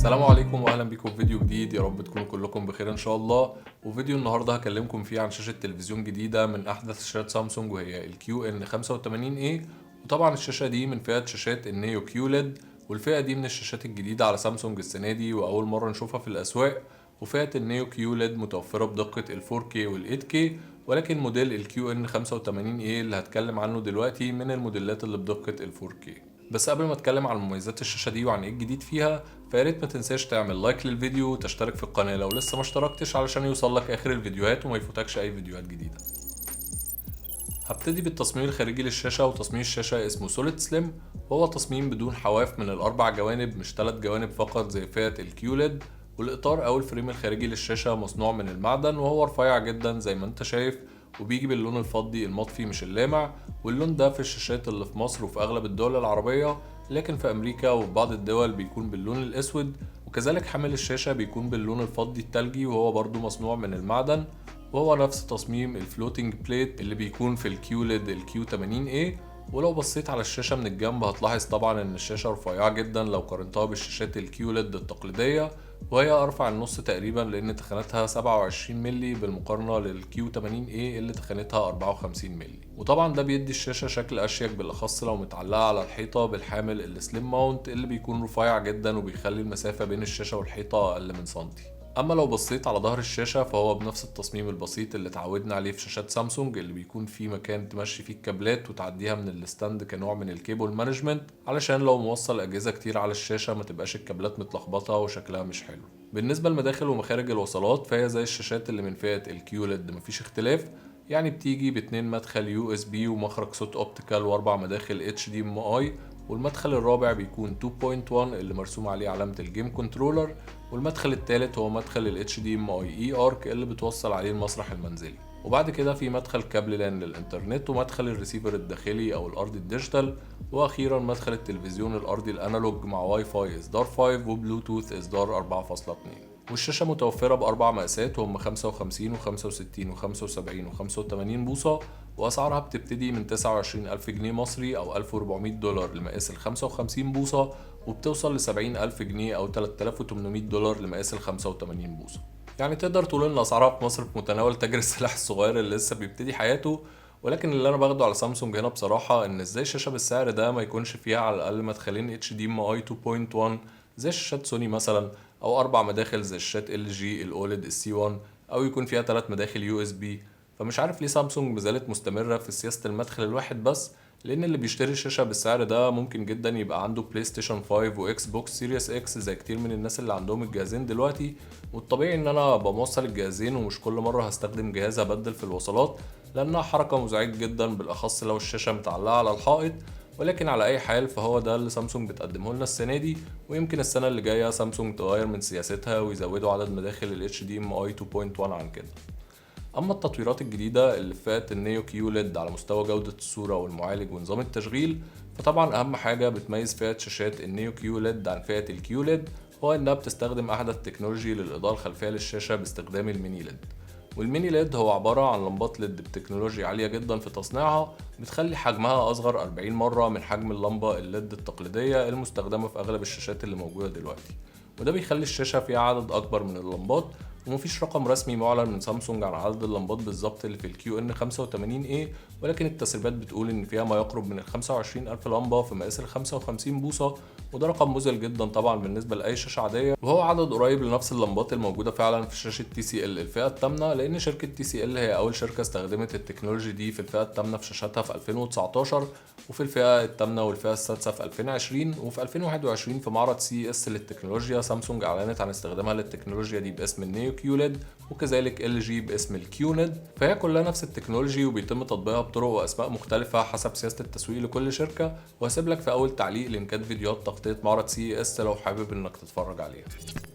السلام عليكم واهلا بيكم في فيديو جديد. يا رب تكونوا كلكم بخير ان شاء الله. وفيديو النهارده هكلمكم فيه عن شاشه تلفزيون جديده من احدث شاشات سامسونج وهي الكيو ان 85 a. وطبعا الشاشه دي من فئه شاشات النيو كيوليد، والفئه دي من الشاشات الجديده على سامسونج السنه دي واول مره نشوفها في الاسواق. وفئه النيو كيوليد متوفره بدقه ال 4K وال 8K، ولكن موديل الكيو ان 85 a اللي هتكلم عنه دلوقتي من الموديلات اللي بدقه ال 4K. بس قبل ما اتكلم عن مميزات الشاشه دي وعن ايه الجديد فيها، فياريت ما تنساش تعمل لايك للفيديو وتشترك في القناه لو لسه ما اشتركتش علشان يوصلك اخر الفيديوهات وما يفوتكش اي فيديوهات جديده. هبتدي بالتصميم الخارجي للشاشه، وتصميم الشاشه اسمه سوليد سليم، وهو تصميم بدون حواف من الاربع جوانب مش 3 جوانب فقط زي فئه الكيوليد. والاطار او الفريم الخارجي للشاشه مصنوع من المعدن وهو رفيع جدا زي ما انت شايف، وبيجي باللون الفضي المطفي مش اللامع. واللون ده في الشاشات اللي في مصر وفي اغلب الدول العربيه، لكن في امريكا وفي بعض الدول بيكون باللون الاسود. وكذلك حامل الشاشه بيكون باللون الفضي التلجي وهو برضو مصنوع من المعدن، وهو نفس تصميم الفلوتنج بليت اللي بيكون في الكيوليد الكيو 80 a. ولو بصيت على الشاشة من الجنب هتلاحظ طبعا ان الشاشة رفيعة جدا لو قارنتها بالشاشات الكيوليد التقليدية، وهي ارفع النص تقريبا لان تخانتها 27 مللي بالمقارنة للكيو 80 a اللي تخانتها 54 مللي. وطبعا ده بيدي الشاشة شكل اشيك بالاخص لو متعلقة على الحيطة بالحامل السليم ماونت اللي بيكون رفيع جدا وبيخلي المسافة بين الشاشة والحيطة اقل من سنتي. اما لو بصيت على ظهر الشاشه فهو بنفس التصميم البسيط اللي اتعودنا عليه في شاشات سامسونج، اللي بيكون فيه مكان تمشي فيه الكابلات وتعديها من الستاند كنوع من الكيبل مانجمنت، علشان لو موصل اجهزه كتير على الشاشه ما تبقاش الكابلات متلخبطه وشكلها مش حلو. بالنسبه لمداخل ومخارج الوصلات فهي زي الشاشات اللي من فئه الكيوليد مفيش اختلاف، يعني بتيجي باتنين مدخل يو اس بي ومخرج صوت اوبتيكال واربع مداخل اتش دي ام اي. والمدخل الرابع بيكون 2.1 اللي مرسوم عليه علامة الجيم كنترولر. والمدخل الثالث هو مدخل ال HDMI EARC اللي بتوصل عليه المسرح المنزلي. وبعد كده في مدخل كابل لان للإنترنت، ومدخل الريسيفر الداخلي أو الأرضي الديجيتال، وأخيرا مدخل التلفزيون الأرضي الأنالوج مع واي فاي إصدار 5 وبلوتوث إصدار 4.2. والشاشة متوفرة بأربع مقاسات وهم 55 و65 و75 و85 بوصة، وأسعارها بتبتدي من 29,000 جنيه مصري أو $1400 لمقاس ال 55 بوصة، وبتوصل ل 70,000 جنيه أو $3800 لمقاس ال 85 بوصة. يعني تقدر تقول إن أسعارها في مصر في متناول تاجر السلاح الصغير اللي لسه بيبتدي حياته. ولكن اللي أنا باخده على سامسونج هنا بصراحة إن إزاي شاشة بالسعر ده ما يكونش فيها على الأقل مدخلين HDMI 2.1 زي شاشات سوني مثلا، او اربع مداخل زي الشاشات ال جي الاوليد السي 1، او يكون فيها ثلاث مداخل يو اس بي. فمش عارف ليه سامسونج مازالت مستمره في سياسه المدخل الواحد بس، لان اللي بيشتري الشاشه بالسعر ده ممكن جدا يبقى عنده بلاي ستيشن 5 واكس بوكس سيريس اكس زي كتير من الناس اللي عندهم الجهازين دلوقتي. والطبيعي ان انا ابقى موصل الجهازين ومش كل مره هستخدم جهاز ابدل في الوصلات، لانها حركه مزعجه جدا بالاخص لو الشاشه متعلقه على الحائط. ولكن على اي حال فهو ده اللي سامسونج بتقدمه لنا السنه دي، ويمكن السنه اللي جايه سامسونج تغير من سياستها ويزودوا عدد مداخل ال HDMI 2.1 عن كده. اما التطويرات الجديده اللي في فئه النيو كيوليد على مستوى جوده الصوره والمعالج ونظام التشغيل، فطبعا اهم حاجه بتميز فئه شاشات النيو كيوليد عن فئه الكيوليد هو انها بتستخدم احدث تكنولوجي للاضاءه الخلفيه للشاشه باستخدام الميني ليد. والميني ليد هو عبارة عن لمبات ليد بتكنولوجيا عالية جدا في تصنيعها، بتخلي حجمها أصغر 40 مرة من حجم اللمبة الليد التقليدية المستخدمة في أغلب الشاشات اللي موجودة دلوقتي. وده بيخلي الشاشة فيها عدد أكبر من اللمبات، ومفيش رقم رسمي معلن من سامسونج عن عدد اللمبات بالظبط اللي في الكيو ان 85 a، ولكن التسريبات بتقول ان فيها ما يقرب من ال 25,000 لمبة في مقاس ال 55 بوصة، وده رقم مذهل جدا طبعا بالنسبة لأي شاشة عادية، وهو عدد قريب لنفس اللمبات الموجودة فعلا في شاشة TCL الفئة الثامنة، لأن شركة TCL هي أول شركة استخدمت التكنولوجي دي في الفئة الثامنة في شاشاتها في 2019، وفي الفئة الثامنة والفئة السادسة في 2020، وفي 2021 في معرض CES للتكنولوجيا سامسونج أعلنت عن استخدامها للتكنولوجيا دي باسم النيو كيوليد، وكذلك LG باسم الكيونيد. فهي كلها نفس التكنولوجي وبيتم تطبيقها بطرق وأسماء مختلفة حسب سياسة التسويق لكل شركة، وهسيب لك في أول تعليق لينكات فيديوهات تغطية معرض CES لو حابب إنك تتفرج عليها.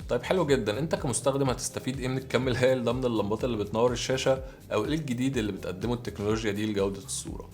طيب حلو جدا، انت كمستخدم هتستفيد ايه من الكم الهائل ده من اللمبات اللي بتنور الشاشة، او ايه الجديد اللي بتقدمه التكنولوجيا دي لجودة الصورة؟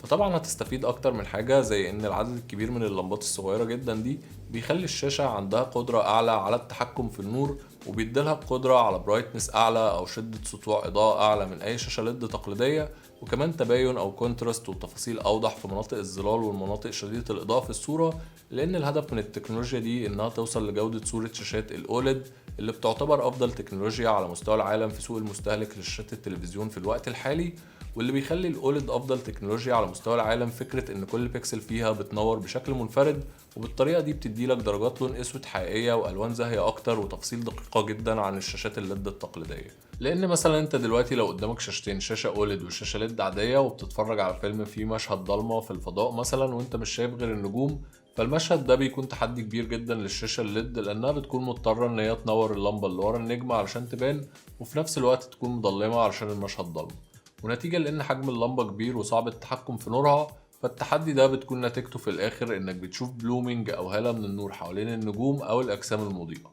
فطبعا هتستفيد اكتر من حاجة، زي ان العدد الكبير من اللمبات الصغيرة جدا دي بيخلي الشاشة عندها قدرة اعلى على التحكم في النور، وبيديلها قدرة على برايتنس اعلى او شدة سطوع اضاءة اعلى من اي شاشة ليد تقليدية، وكمان تباين او كونتراست وتفاصيل اوضح في مناطق الظلال والمناطق شديدة الاضاءة في الصورة، لان الهدف من التكنولوجيا دي انها توصل لجودة صورة شاشات الاوليد اللي بتعتبر افضل تكنولوجيا على مستوى العالم في سوق المستهلك لشاشات التلفزيون في الوقت الحالي. واللي بيخلي الاوليد افضل تكنولوجيا على مستوى العالم فكرة ان كل بيكسل فيها بتنور بشكل منفرد، وبالطريقة دي بتديلك درجات لون اسود حقيقية والوان زاهية اكتر وتفاصيل دقيقة جدا عن الشاشات الليد التقليدية. لان مثلا انت دلوقتي لو قدامك شاشتين، شاشة اوليد وشاشة ليد عادية، وبتتفرج على فيلم فيه مشهد ضلمة في الفضاء مثلا وانت مش شايف غير النجوم، فالمشهد ده بيكون تحدي كبير جدا للشاشة الليد، لانها بتكون مضطرة ان هي تنور اللمبة اللي ورا النجمة علشان تبان، وفي نفس الوقت تكون مظلمة علشان المشهد ضلمة. ونتيجة لأن حجم اللمبة كبير وصعب التحكم في نورها، فالتحدي ده بتكون نتيجته في الآخر إنك بتشوف بلومينج أو هالة من النور حوالين النجوم أو الأجسام المضيئة،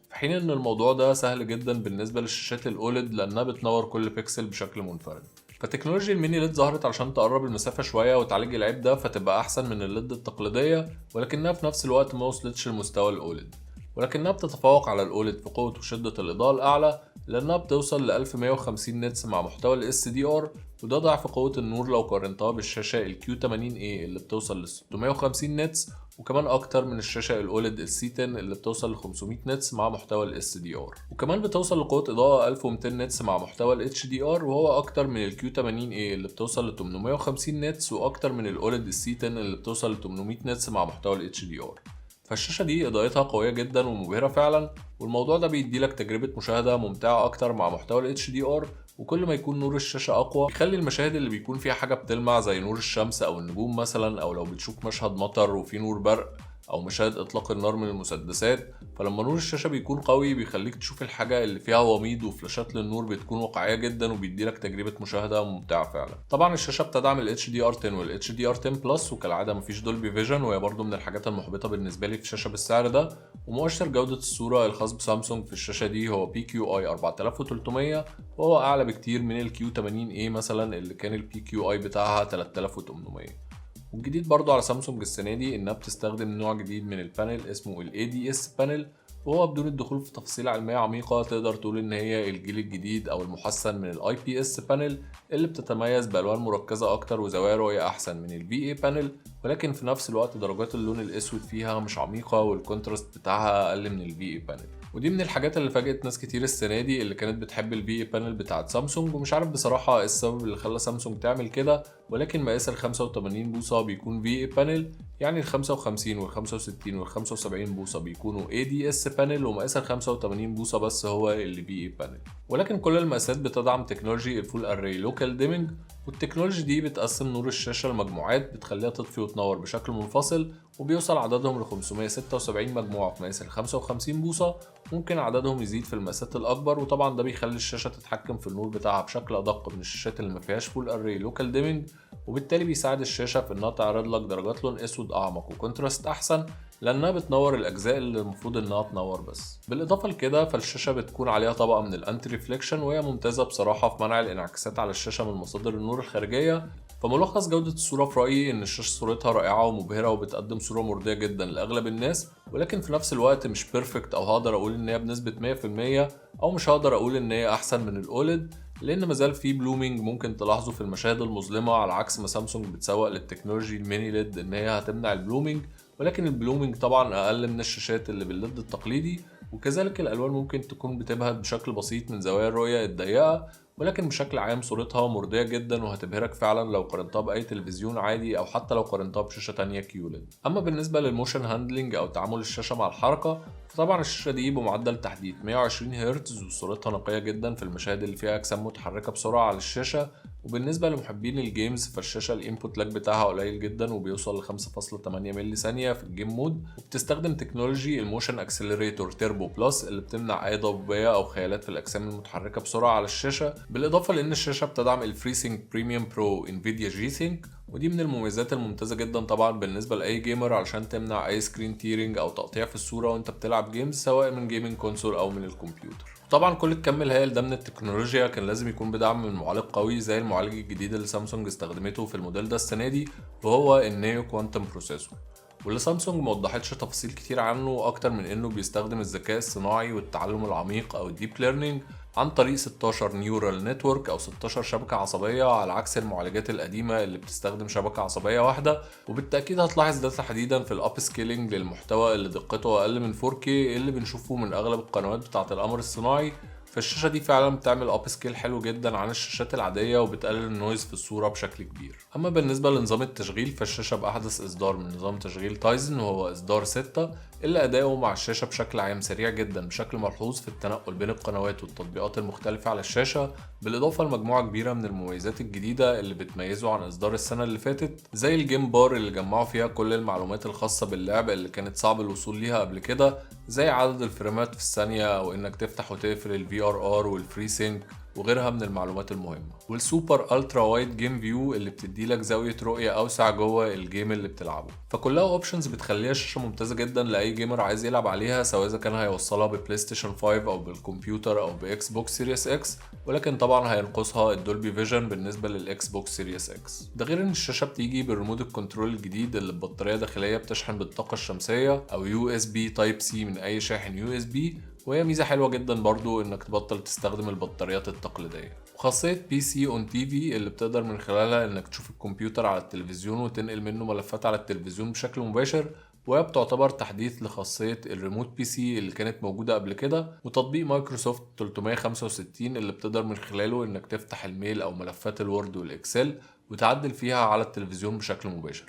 في حين إن الموضوع ده سهل جدا بالنسبة للشاشات الأوليد لأنها بتنور كل بيكسل بشكل منفرد. فتكنولوجيا الميني ليد ظهرت عشان تقرب المسافة شوية وتعالج العيب ده فتبقى أحسن من الليد التقليدية، ولكنها في نفس الوقت ما وصلتش لمستوى الأوليد، ولكنها بتتفوق على الأوليد في قوة وشدة الإضاءة الأعلى، لأنها بتوصل ل 1150 نيتس مع محتوى ال SDR، وده ضعف قوة النور لو قارنتها بالشاشة ال Q80A اللي بتوصل ل 650 نيتس، وكمان أكتر من الشاشة الأوليد ال C10 اللي بتوصل ل 500 نيتس مع محتوى ال SDR، وكمان بتوصل لقوة إضاءة 1200 نيتس مع محتوى ال HDR، وهو أكتر من ال Q80A اللي بتوصل ل 850 نيتس، وأكتر من الأوليد ال C10 اللي بتوصل ل 800 نيتس مع محتوى ال HDR. فالشاشة دي إضاءتها قوية جدا ومبهرة فعلا، والموضوع ده بيديلك تجربة مشاهدة ممتعة أكتر مع محتوى ال HDR، وكل ما يكون نور الشاشة أقوى بيخلي المشاهد اللي بيكون فيها حاجة بتلمع زي نور الشمس أو النجوم مثلا، أو لو بتشوف مشهد مطر وفيه نور برق، أو مشاهد إطلاق النار من المسدسات، فلما نور الشاشة بيكون قوي بيخليك تشوف الحاجة اللي فيها وميض وفلاشات للنور بتكون واقعية جدا وبيديلك تجربة مشاهدة ممتعة فعلا. طبعا الشاشة بتدعم ال HDR10 وال HDR10 بلس، وكالعادة مفيش دولبي فيجن، وهي برضو من الحاجات المحبطة بالنسبة لي في شاشة بالسعر ده. ومؤشر جودة الصورة الخاص بسامسونج في الشاشة دي هو PQI 4300، وهو أعلى بكتير من ال Q80A مثلا اللي كان ال PQI بتاعها 3800. والجديد برضو على سامسونج السنة دي إنها بتستخدم نوع جديد من البانل اسمه ال ADS بانل، وهو بدون الدخول في تفاصيل علمية عميقة تقدر تقول إن هي الجيل الجديد أو المحسن من ال IPS بانل، اللي بتتميز بألوان مركزة أكتر وزوايا رؤية أحسن من ال VA بانل، ولكن في نفس الوقت درجات اللون الأسود فيها مش عميقة والكونتراست بتاعها أقل من ال VA بانل. ودي من الحاجات اللي فاجأت ناس كتير السنة دي اللي كانت بتحب ال VA بانل بتاعت سامسونج، ومش عارف بصراحة إيه السبب اللي خلى سامسونج تعمل كده، ولكن مقاس ال 85 بوصة بيكون VA بانل، يعني ال 55 وال 65 وال 75 بوصة بيكونوا ADS بانل، ومقاس ال 85 بوصة بس هو اللي VA بانل. ولكن كل المقاسات بتدعم تكنولوجي الفول اري لوكال ديمينج، والتكنولوجي دي بتقسم نور الشاشة لمجموعات بتخليها تطفي وتنور بشكل منفصل، وبيوصل عددهم ل 576 مجموعة في مقاس ال 55 بوصة، ممكن عددهم يزيد في المقاسات الأكبر، وطبعا ده بيخلي الشاشة تتحكم في النور بتاعها بشكل أدق من الشاشات اللي مفيهاش فول اري لوكال ديمينج، وبالتالي بيساعد الشاشة في إنها تعرض لك درجات لون أسود أعمق وكونتراست أحسن، لأنها بتنور الأجزاء اللي المفروض إنها تنور بس. بالإضافة لكده فالشاشة بتكون عليها طبقة من الأنتي ريفليكشن، وهي ممتازة بصراحة في منع الانعكاسات على الشاشة من مصادر النور الخارجية. فملخص جودة الصورة في رأيي إن الشاشة صورتها رائعة ومبهرة وبتقدم صورة مرضية جدا لأغلب الناس، ولكن في نفس الوقت مش بيرفكت أو هقدر أقول إن هي بنسبة 100%، أو مش هقدر أقول إن هي أحسن من الأوليد، لأن مازال في بلومينج ممكن تلاحظه في المشاهد المظلمة، على عكس ما سامسونج بتسوق للتكنولوجي الميني ليد إن هي هتمنع البلومينج، ولكن البلومينج طبعا أقل من الشاشات اللي بالليد التقليدي، وكذلك الألوان ممكن تكون بتبهت بشكل بسيط من زوايا الرؤية الضيقة، ولكن بشكل عام صورتها مرضية جدا وهتبهرك فعلا لو قارنتها بأي تلفزيون عادي، أو حتى لو قارنتها بشاشة تانية كيوليد. أما بالنسبة للموشن هاندلنج أو تعامل الشاشة مع الحركة، فطبعا الشاشة دي بمعدل تحديث 120 هرتز، وصورتها نقية جدا في المشاهد اللي فيها أجسام متحركة بسرعة على الشاشة. وبالنسبة لمحبين الجيمز فالشاشة الانبوت لاج بتاعها قليل جدا وبيوصل ل 5.8 ملي ثانية في الجيم مود، وبتستخدم تكنولوجي الموشن اكسلريتور تيربو بلس اللي بتمنع أي ضبابية أو خيالات في الأجسام المتحركة بسرعة على الشاشة، بالاضافه لان الشاشه بتدعم الفريسينك بريميوم برو انفيديا جي سينك، ودي من المميزات الممتازه جدا طبعا بالنسبه لاي جيمر علشان تمنع اي سكرين تيرنج او تقطيع في الصوره وانت بتلعب جيمز سواء من جيمنج كونسول او من الكمبيوتر. طبعا كل الكم الهائل ده من التكنولوجيا كان لازم يكون بدعم من معالج قوي زي المعالج الجديد اللي سامسونج استخدمته في الموديل ده السنه دي، وهو النيو كوانتم بروسيسور، واللي سامسونج موضحتش تفاصيل كتير عنه اكتر من انه بيستخدم الذكاء الصناعي والتعلم العميق او الديب ليرنينج عن طريق 16 نيورال نتورك او 16 شبكة عصبية، على عكس المعالجات القديمة اللي بتستخدم شبكة عصبية واحدة. وبالتأكيد هتلاحظ ده تحديدا في الاب سكيلينج للمحتوى اللي دقته اقل من 4K اللي بنشوفه من اغلب القنوات بتاعة القمر الصناعي. فالشاشة دي فعلا بتعمل اب سكيل حلو جدا عن الشاشات العادية وبتقلل النويز في الصورة بشكل كبير. اما بالنسبة لنظام التشغيل فالشاشة بأحدث اصدار من نظام تشغيل تايزن وهو اصدار 6 اللي اداؤه مع الشاشة بشكل عام سريع جدا بشكل ملحوظ في التنقل بين القنوات والتطبيقات المختلفة على الشاشة، بالاضافة لمجموعة كبيرة من المميزات الجديدة اللي بتميزه عن اصدار السنة اللي فاتت زي الجيم بار اللي جمعوا فيها كل المعلومات الخاصة باللعبة اللي كانت صعب الوصول ليها قبل كده، زي عدد الفريمات في الثانية او انك تفتح وتقفل الفي ار ار والفري سينك وغيرها من المعلومات المهمة، والسوبر الترا وايد جيم فيو اللي بتديلك زاوية رؤية اوسع جوه الجيم اللي بتلعبه. فكلها اوبشنز بتخليها شاشة ممتازة جدا لاي جيمر عايز يلعب عليها سواء اذا كان هيوصلها ببلاي ستيشن 5 او بالكمبيوتر او باكس بوكس سيريس اكس، ولكن طبعا هينقصها الدولبي فيجن بالنسبة للاكس بوكس سيريس اكس. ده غير ان الشاشة بتيجي بالريموت الكنترول الجديد اللي ببطارية داخلية بتشحن بالطاقة الشمسية او يو اس بي تايب سي من اي شاحن يو اس بي، وهي ميزة حلوة جدا برضو انك تبطل تستخدم البطاريات التقليدية. وخاصية بي سي اون تي في اللي بتقدر من خلالها انك تشوف الكمبيوتر على التلفزيون وتنقل منه ملفات على التلفزيون بشكل مباشر، وهي بتعتبر تحديث لخاصية الريموت بي سي اللي كانت موجودة قبل كده، وتطبيق مايكروسوفت 365 اللي بتقدر من خلاله انك تفتح الميل او ملفات الوورد والاكسل وتعدل فيها على التلفزيون بشكل مباشر،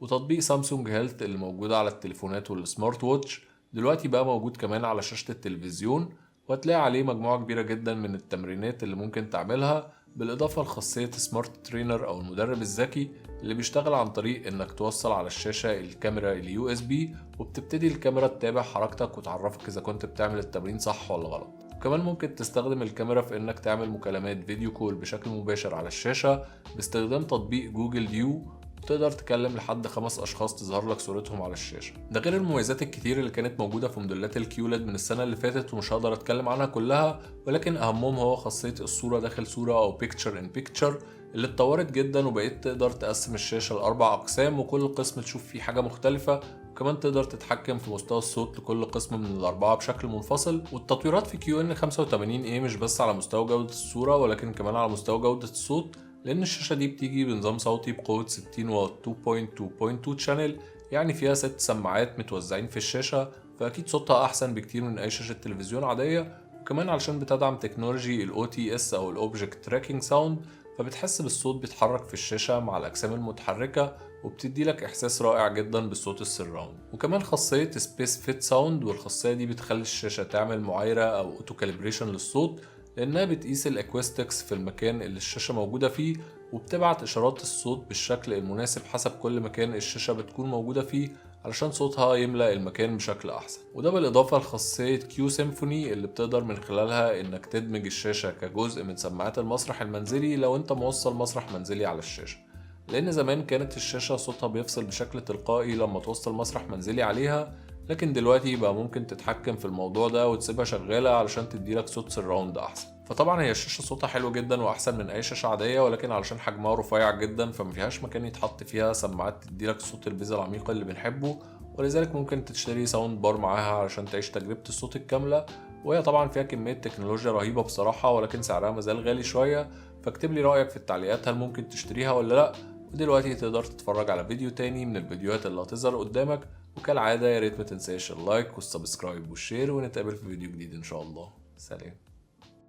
وتطبيق سامسونج هيلث اللي موجودة على التليفونات والسمارت ووتش دلوقتي بقى موجود كمان على شاشة التلفزيون، وهتلاقي عليه مجموعة كبيرة جدا من التمرينات اللي ممكن تعملها، بالإضافة لخاصية سمارت ترينر أو المدرب الذكي اللي بيشتغل عن طريق إنك توصل على الشاشة الكاميرا اليو اس بي، وبتبتدي الكاميرا تتابع حركتك وتعرفك إذا كنت بتعمل التمرين صح ولا غلط. وكمان ممكن تستخدم الكاميرا في إنك تعمل مكالمات فيديو كول بشكل مباشر على الشاشة باستخدام تطبيق جوجل ديو، تقدر تكلم لحد 5 أشخاص تظهر لك صورتهم على الشاشة. ده غير المميزات الكتير اللي كانت موجودة في موديلات الكيولد من السنة اللي فاتت ومش هقدر أتكلم عنها كلها، ولكن أهمهم هو خاصية الصورة داخل صورة أو بيكتشر إن بيكتشر اللي اتطورت جدا وبقيت تقدر تقسم الشاشة ل4 أقسام وكل قسم تشوف فيه حاجة مختلفة، وكمان تقدر تتحكم في مستوى الصوت لكل قسم من ال4 بشكل منفصل. والتطويرات في QN85A مش بس على مستوى جودة الصورة ولكن كمان على مستوى جودة الصوت، لأن الشاشة دي بتيجي بنظام صوتي بقوة 60 واط 2.2.2 شانل، يعني فيها 6 سماعات متوزعين في الشاشة، فأكيد صوتها أحسن بكتير من أي شاشة تلفزيون عادية. وكمان علشان بتدعم تكنولوجي ال OTS أو ال Object Tracking Sound، فبتحس بالصوت بيتحرك في الشاشة مع الأجسام المتحركة وبتدي لك إحساس رائع جدا بالصوت السراوند. وكمان خاصية Space Fit Sound، والخاصية دي بتخلي الشاشة تعمل معايرة أو أوتو كاليبريشن للصوت، لأنها بتقيس الأكوستكس في المكان اللي الشاشة موجودة فيه وبتبعت إشارات الصوت بالشكل المناسب حسب كل مكان الشاشة بتكون موجودة فيه علشان صوتها يملأ المكان بشكل أحسن. وده بالإضافة لخاصية كيو سيمفوني اللي بتقدر من خلالها إنك تدمج الشاشة كجزء من سماعات المسرح المنزلي لو أنت موصل مسرح منزلي على الشاشة، لأن زمان كانت الشاشة صوتها بيفصل بشكل تلقائي لما توصل مسرح منزلي عليها، لكن دلوقتي بقى ممكن تتحكم في الموضوع ده وتسيبها شغالة علشان تديلك صوت سراوند أحسن. فطبعا هي الشاشة صوتها حلو جدا وأحسن من أي شاشة عادية، ولكن علشان حجمها رفيع جدا فمفيهاش مكان يتحط فيها سماعات تديلك صوت البيز العميقة اللي بنحبه، ولذلك ممكن تشتري ساوند بار معاها علشان تعيش تجربة الصوت الكاملة. وهي طبعا فيها كمية تكنولوجيا رهيبة بصراحة، ولكن سعرها مازال غالي شوية، فاكتب لي رأيك في التعليقات هل ممكن تشتريها ولا لأ. ودلوقتي تقدر تتفرج على فيديو تاني من الفيديوهات اللي هتظهر قدامك، وكالعادة ياريت متنساش اللايك والسبسكرايب والشير، ونتقابل في فيديو جديد إن شاء الله. سلام.